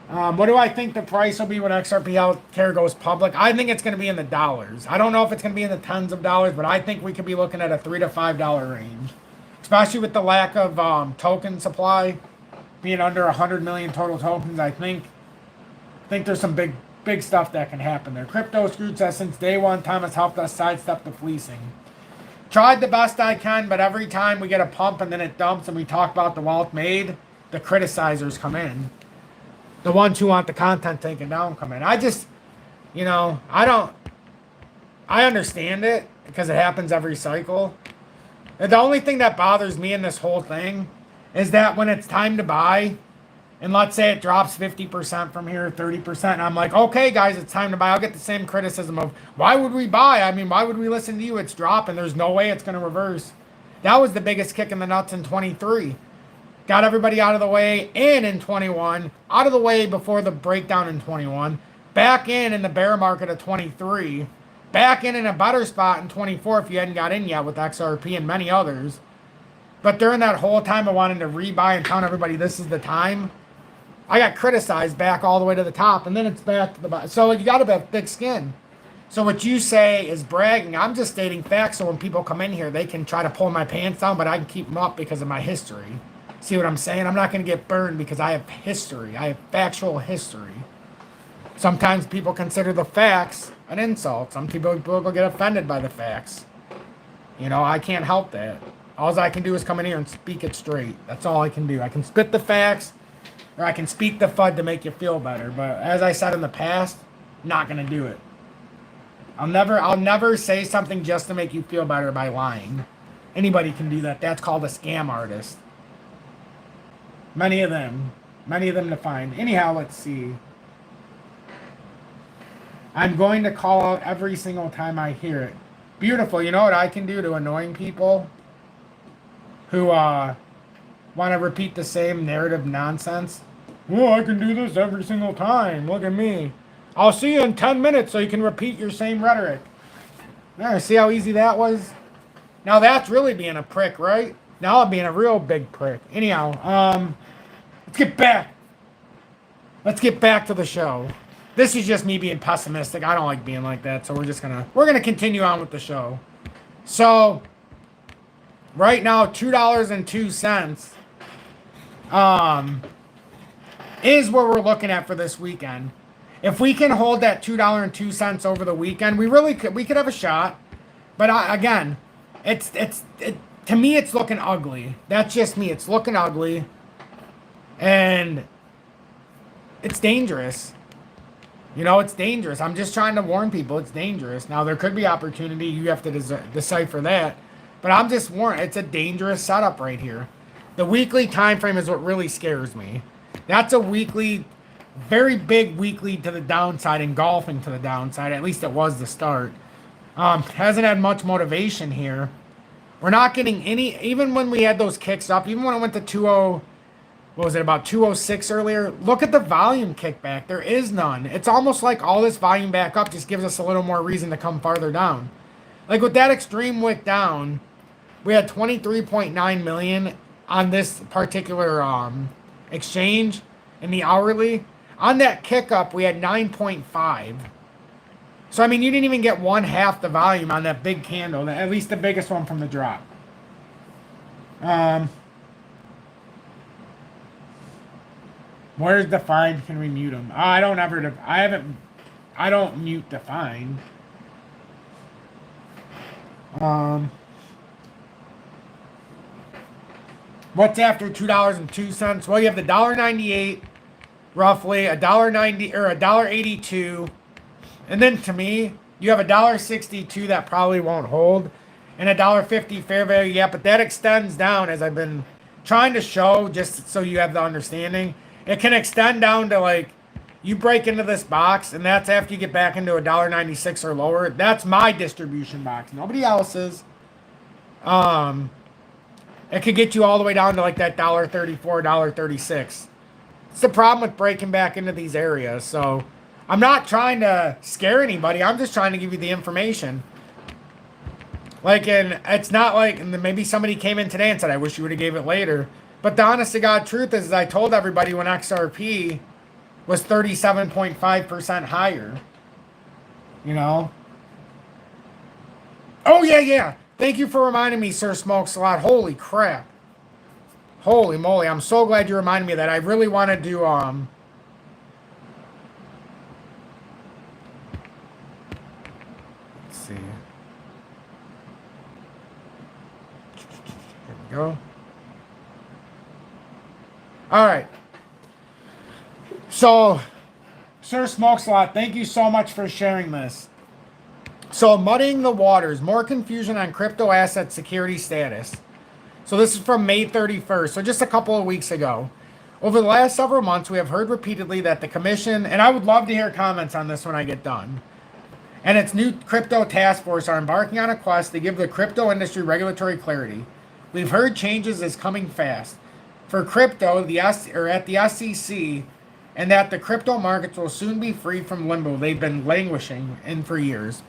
[SPEAKER 1] What do I think the price will be when XRP Healthcare goes public? I think it's going to be in the dollars. I don't know if it's going to be in the tens of dollars, but I think we could be looking at a $3 to $5 range. Especially with the lack of token supply being under 100 million total tokens. I think there's some big stuff that can happen there. Crypto Scrooge says, since day one, Tom has helped us sidestep the fleecing. Tried the best I can, but every time we get a pump and then it dumps and we talk about the wealth made, the criticizers come in. The ones who want the content taken down come in. I just, you know, I understand it because it happens every cycle. The only thing that bothers me in this whole thing is that when it's time to buy, and let's say it drops 50% from here, 30%, and I'm like, okay, guys, it's time to buy. I'll get the same criticism of, why would we buy? I mean, why would we listen to you? It's dropping. There's no way it's going to reverse. That was the biggest kick in the nuts in 23. Got everybody out of the way in 21, out of the way before the breakdown in 21, back in the bear market of 23, back in a better spot in 24 if you hadn't got in yet with XRP and many others. But during that whole time of wanting to rebuy and telling everybody this is the time, I got criticized back all the way to the top, and then it's back to the bottom. So you got to have thick skin. So what you say is bragging. I'm just stating facts, so when people come in here, they can try to pull my pants down, but I can keep them up because of my history. See what I'm saying? I'm not going to get burned because I have history. I have factual history. Sometimes people consider the facts an insult. Some people will get offended by the facts. You know, I can't help that. All I can do is come in here and speak it straight. That's all I can do. I can spit the facts, or I can speak the FUD to make you feel better. But as I said in the past, not going to do it. I'll never say something just to make you feel better by lying. Anybody can do that. That's called a scam artist. Many of them to find. Anyhow, let's see. I'm going to call out every single time I hear it. Beautiful. You know what I can do to annoying people who want to repeat the same narrative nonsense? Well, I can do this every single time. Look at me. I'll see you in 10 minutes so you can repeat your same rhetoric. There, see how easy that was? Now that's really being a prick, right? Now I'm being a real big prick. Anyhow, let's get back to the show. this is just me being pessimistic. I don't like being like that, so we're gonna continue on with the show. So right now, $2.02 is what we're looking at for this weekend. If we can hold that $2.02 over the weekend, we could have a shot. But again, to me, it's looking ugly. That's just me. It's looking ugly, and it's dangerous. You know, it's dangerous. I'm just trying to warn people. It's dangerous. Now, there could be opportunity. You have to decipher that. But I'm just warning. It's a dangerous setup right here. The weekly time frame is what really scares me. That's a weekly, very big weekly to the downside, engulfing to the downside. At least it was the start. Hasn't had much motivation here. We're not getting any, even when we had those kicks up, even when I went to 2.0, what was it, about 206 earlier? Look at the volume kickback. There is none. It's almost like all this volume back up just gives us a little more reason to come farther down. Like with that extreme wick down, we had 23.9 million on this particular exchange in the hourly. On that kick up, we had 9.5. So, I mean, you didn't even get one half the volume on that big candle, at least the biggest one from the drop. Where's defined? Can we mute him? I don't mute defined. What's after $2.02? Well, you have the $1.98, roughly, $1.90 or $1.82. And then to me, you have $1.62 that probably won't hold, and $1.50 fair value. Yeah, but that extends down, as I've been trying to show, just so you have the understanding. It can extend down to, like, you break into this box, and that's after you get back into $1.96 or lower. That's my distribution box, nobody else's. It could get you all the way down to like that $1.34, $1.36. It's the problem with breaking back into these areas. So I'm not trying to scare anybody. I'm just trying to give you the information. Like, and it's not like, and then maybe somebody came in today and said, I wish you would have gave it later. But the honest to God truth is, I told everybody when XRP was 37.5% higher. You know? Oh, yeah. Thank you for reminding me, Sir Smokes a lot. Holy crap. Holy moly. I'm so glad you reminded me of that. I really want to do, let's see. Here we go. All right. So, Sir Smokes a lot, thank you so much for sharing this. So, muddying the waters, more confusion on crypto asset security status. So, this is from May 31st, so just a couple of weeks ago. Over the last several months, we have heard repeatedly that the Commission, and I would love to hear comments on this when I get done, and its new crypto task force are embarking on a quest to give the crypto industry regulatory clarity. We've heard changes is coming fast. For crypto, at the SEC, and that the crypto markets will soon be free from limbo they've been languishing in for years.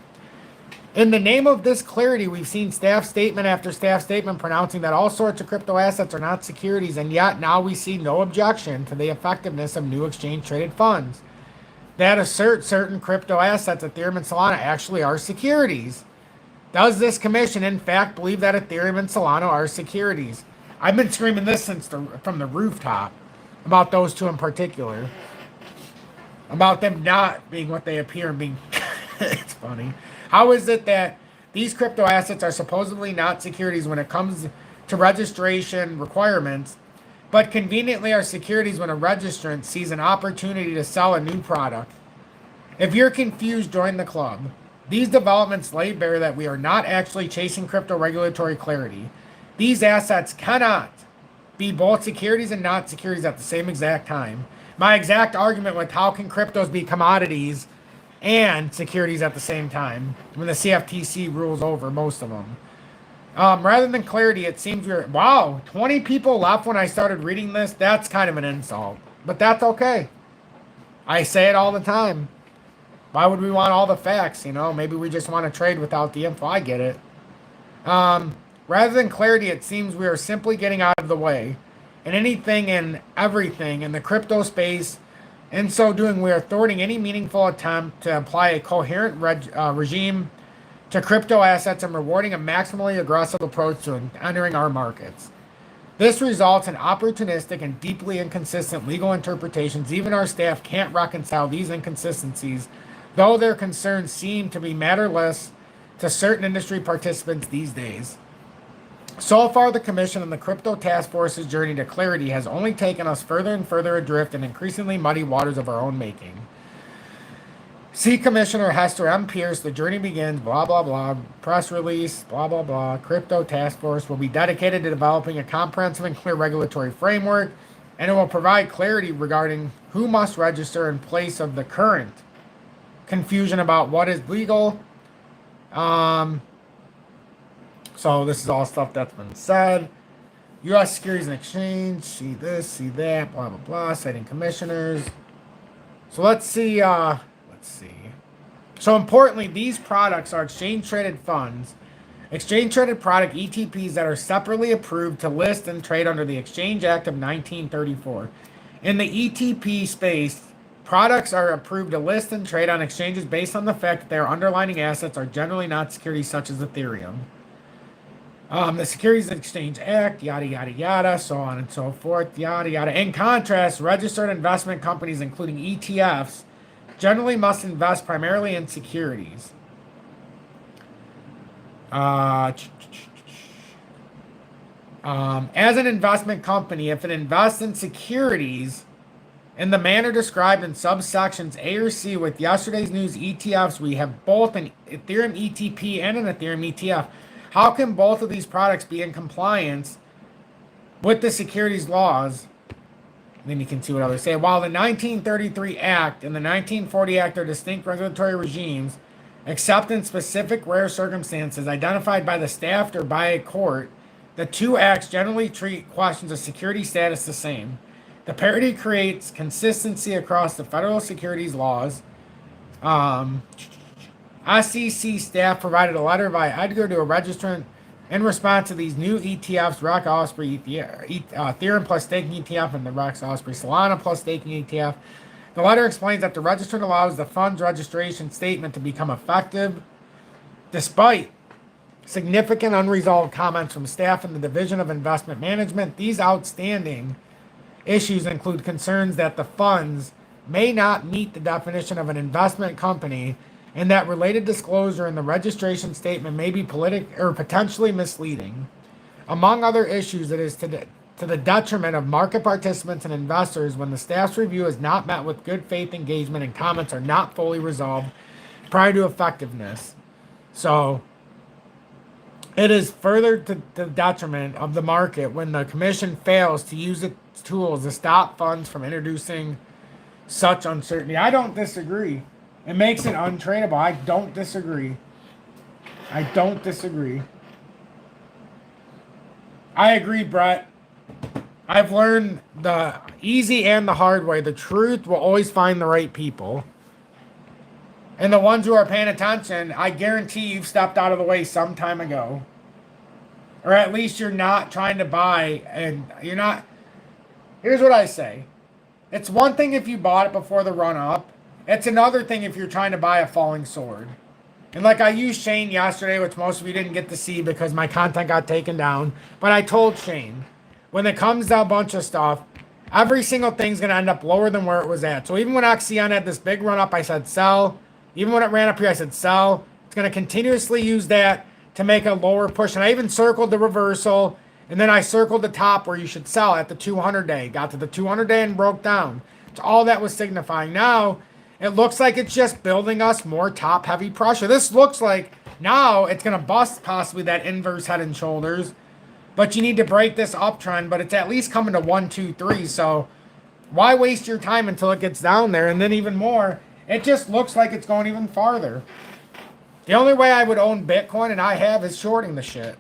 [SPEAKER 1] In the name of this clarity, we've seen staff statement after staff statement pronouncing that all sorts of crypto assets are not securities, and yet now we see no objection to the effectiveness of new exchange-traded funds that assert certain crypto assets, Ethereum and Solana, actually are securities. Does this commission, in fact, believe that Ethereum and Solana are securities? I've been screaming this from the rooftop about those two in particular, about them not being what they appear and being. It's funny. How is it that these crypto assets are supposedly not securities when it comes to registration requirements, but conveniently are securities when a registrant sees an opportunity to sell a new product? If you're confused, join the club. These developments lay bare that we are not actually chasing crypto regulatory clarity. These assets cannot be both securities and not securities at the same exact time. My exact argument with how can cryptos be commodities and securities at the same time when the CFTC rules over most of them. Rather than clarity, it seems wow, 20 people left when I started reading this. That's kind of an insult, but that's okay. I say it all the time. Why would we want all the facts? You know, maybe we just want to trade without the info. I get it. Rather than clarity, it seems we are simply getting out of the way. And anything and everything in the crypto space In so doing, we are thwarting any meaningful attempt to apply a coherent regime to crypto assets and rewarding a maximally aggressive approach to entering our markets. This results in opportunistic and deeply inconsistent legal interpretations. Even our staff can't reconcile these inconsistencies, though their concerns seem to be matterless to certain industry participants these days. So far, the Commission and the Crypto Task Force's journey to clarity has only taken us further and further adrift in increasingly muddy waters of our own making. See Commissioner Hester M. Pierce, the journey begins, blah, blah, blah, press release, blah, blah, blah. Crypto Task Force will be dedicated to developing a comprehensive and clear regulatory framework, and it will provide clarity regarding who must register in place of the current confusion about what is legal. So this is all stuff that's been said. U.S. Securities and Exchange, see this, see that, blah, blah, blah, citing commissioners. So let's see, So importantly, these products are exchange-traded funds, exchange-traded product ETPs that are separately approved to list and trade under the Exchange Act of 1934. In the ETP space, products are approved to list and trade on exchanges based on the fact that their underlying assets are generally not securities such as Ethereum. The Securities and Exchange Act, yada, yada, yada, so on and so forth, yada, yada. In contrast, registered investment companies, including ETFs, generally must invest primarily in securities. As an investment company, if it invests in securities in the manner described in subsections A or C with yesterday's news ETFs, we have both an Ethereum ETP and an Ethereum ETF. How can both of these products be in compliance with the securities laws? And then you can see what others say. While the 1933 Act and the 1940 Act are distinct regulatory regimes, except in specific rare circumstances identified by the staff or by a court, the two acts generally treat questions of security status the same. The parity creates consistency across the federal securities laws. SEC staff provided a letter by Edgar to a registrant in response to these new ETFs, Rex Osprey Ethereum plus staking ETF and the Rex Osprey Solana plus staking ETF. The letter explains that the registrant allows the fund's registration statement to become effective despite significant unresolved comments from staff in the Division of Investment Management. These outstanding issues include concerns that the funds may not meet the definition of an investment company and that related disclosure in the registration statement may be potentially misleading. Among other issues, it is to the detriment of market participants and investors when the staff's review is not met with good faith engagement and comments are not fully resolved prior to effectiveness. So it is further to the detriment of the market when the commission fails to use its tools to stop funds from introducing such uncertainty. I don't disagree. It makes it untradeable. I don't disagree. I agree, Brett. I've learned the easy and the hard way. The truth will always find the right people. And the ones who are paying attention, I guarantee you've stepped out of the way some time ago. Or at least you're not trying to buy and you're not. Here's what I say. It's one thing if you bought it before the run up. It's another thing if you're trying to buy a falling sword. And like I used Shane yesterday, which most of you didn't get to see because my content got taken down. But I told Shane, when it comes to a bunch of stuff, every single thing's going to end up lower than where it was at. So even when XCN had this big run up, I said sell. Even when it ran up here, I said sell. It's going to continuously use that to make a lower push. And I even circled the reversal. And then I circled the top where you should sell at the 200 day. Got to the 200 day and broke down. It's all that was signifying. Now, it looks like it's just building us more top-heavy pressure. This looks like now it's going to bust possibly that inverse head and shoulders. But you need to break this uptrend. But it's at least coming to 1, 2, 3. So why waste your time until it gets down there? And then even more, it just looks like it's going even farther. The only way I would own Bitcoin, and I have, is shorting the shit.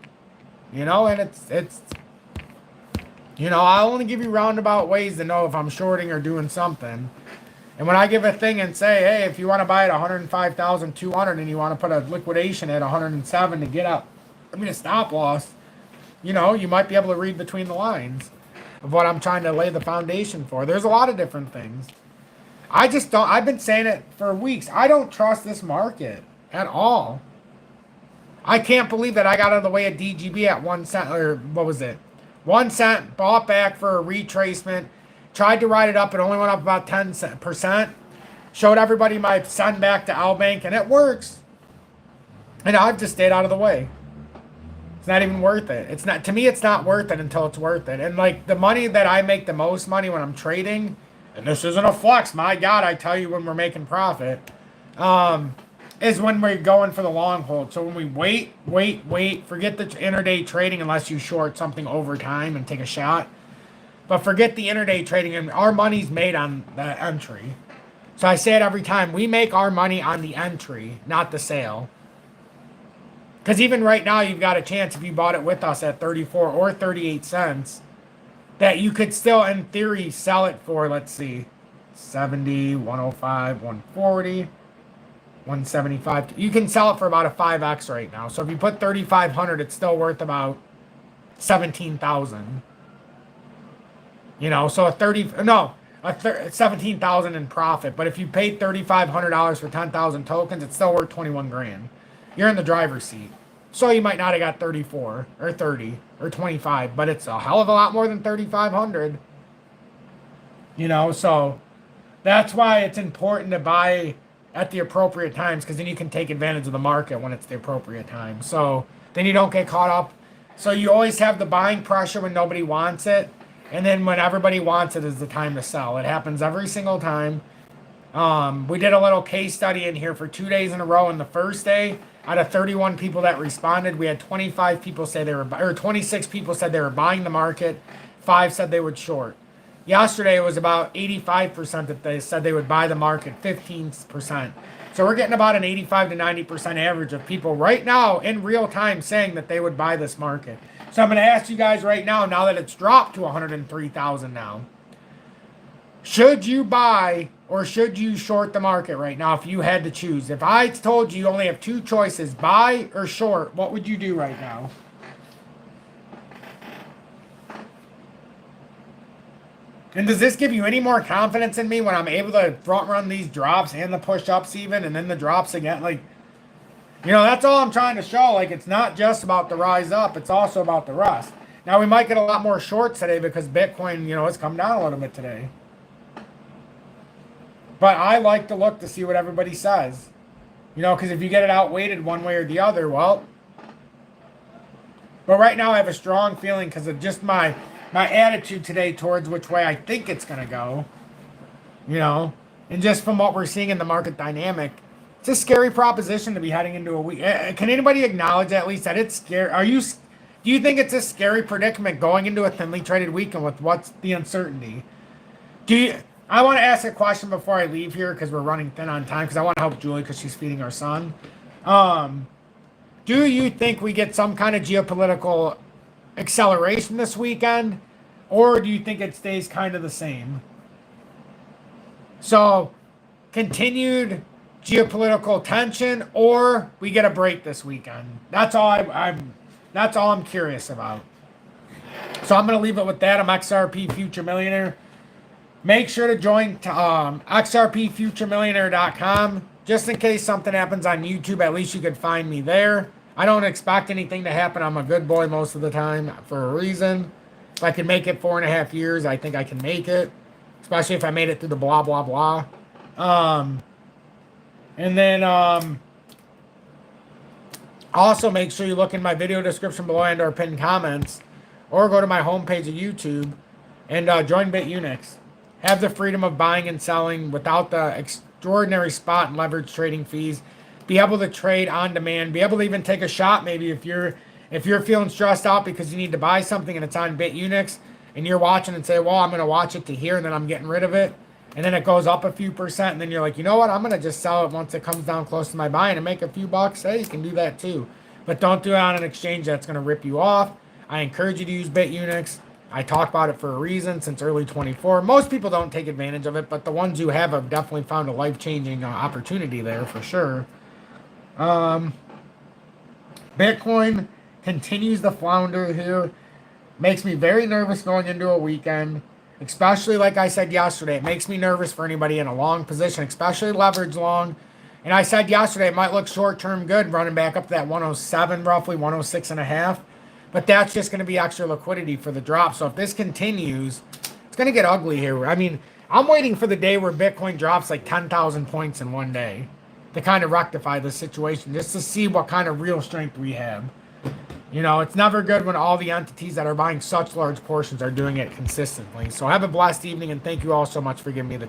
[SPEAKER 1] You know, and it's you know, I'll only give you roundabout ways to know if I'm shorting or doing something. And when I give a thing and say, hey, if you want to buy it at 105,200 and you want to put a liquidation at 107 to get up, a stop loss, you know, you might be able to read between the lines of what I'm trying to lay the foundation for. There's a lot of different things. I just don't. I've been saying it for weeks. I don't trust this market at all. I can't believe that I got out of the way of DGB at 1 cent, or what was it? 1 cent, bought back for a retracement, tried to ride it up, it only went up about 10%. Showed everybody my send back to Albank, and it works. And I've just stayed out of the way. It's not even worth it. It's not, to me, it's not worth it until it's worth it. And like the money that I make the most money when I'm trading, and this isn't a flex, my God, I tell you when we're making profit, is when we're going for the long hold. So when we wait, forget the intraday trading unless you short something over time and take a shot. But forget the intraday trading, and our money's made on the entry. So I say it every time, we make our money on the entry, not the sale. Because even right now, you've got a chance if you bought it with us at 34 or 38 cents, that you could still, in theory, sell it for, let's see, 70, 105, 140, 175. You can sell it for about a 5x right now. So if you put 3,500, it's still worth about 17,000. You know, so a 17,000 in profit. But if you paid $3,500 for 10,000 tokens, it's still worth 21 grand. You're in the driver's seat. So you might not have got 34 or 30 or 25, but it's a hell of a lot more than 3,500. You know, so that's why it's important to buy at the appropriate times, because then you can take advantage of the market when it's the appropriate time. So then you don't get caught up. So you always have the buying pressure when nobody wants it. And then when everybody wants it is the time to sell. It happens every single time. We did a little case study in here for 2 days in a row. And the first day, out of 31 people that responded, we had 25 people say they were, or 26 people said they were buying the market. 5 said they would short. Yesterday, it was about 85% that they said they would buy the market, 15%. So we're getting about an 85 to 90% average of people right now in real time saying that they would buy this market. So I'm going to ask you guys right now that it's dropped to 103,000 now, should you buy or should you short the market right now if you had to choose? If I told you only have 2 choices, buy or short, what would you do right now? And does this give you any more confidence in me when I'm able to front run these drops and the push ups even, and then the drops again? Like, you know, that's all I'm trying to show. Like, it's not just about the rise up, it's also about the rest. Now, we might get a lot more shorts today because Bitcoin, you know, has come down a little bit today. But I like to look to see what everybody says. You know, because if you get it outweighted one way or the other, well. But right now I have a strong feeling because of just my attitude today towards which way I think it's going to go. You know, and just from what we're seeing in the market dynamic, it's a scary proposition to be heading into a week. Can anybody acknowledge at least that it's scary? Do you think it's a scary predicament going into a thinly traded weekend with what's the uncertainty? I want to ask a question before I leave here because we're running thin on time because I want to help Julie because she's feeding our son. Do you think we get some kind of geopolitical acceleration this weekend, or do you think it stays kind of the same? So, continued geopolitical tension, or we get a break this weekend. That's all I'm curious about. So I'm going to leave it with that. I'm XRP Future Millionaire. Make sure to join XRPFutureMillionaire.com. Just in case something happens on YouTube, at least you can find me there. I don't expect anything to happen. I'm a good boy most of the time for a reason. If I can make it 4.5 years, I think I can make it. Especially if I made it through the blah, blah, blah. And then also make sure you look in my video description below and or pinned comments. Or go to my homepage of YouTube and join BITUNIX. Have the freedom of buying and selling without the extraordinary spot and leverage trading fees. Be able to trade on demand. Be able to even take a shot maybe if you're feeling stressed out because you need to buy something and it's on BITUNIX and you're watching and say, well, I'm going to watch it to here and then I'm getting rid of it. And then it goes up a few percent and then you're like, you know what? I'm going to just sell it once it comes down close to my buying and make a few bucks. Hey, you can do that too. But don't do it on an exchange that's going to rip you off. I encourage you to use BITUNIX. I talk about it for a reason since early 24. Most people don't take advantage of it, but the ones who have definitely found a life-changing opportunity there for sure. Bitcoin continues to flounder here. Makes me very nervous going into a weekend. especially like I said yesterday. It makes me nervous for anybody in a long position, especially leverage long. And I said yesterday it might look short-term good running back up to that 107 roughly, 106 and a half. But that's just going to be extra liquidity for the drop. So if this continues, it's going to get ugly here. I mean, I'm waiting for the day where Bitcoin drops like 10,000 points in one day to kind of rectify the situation, just to see what kind of real strength we have. You know, it's never good when all the entities that are buying such large portions are doing it consistently. So have a blessed evening, and thank you all so much for giving me the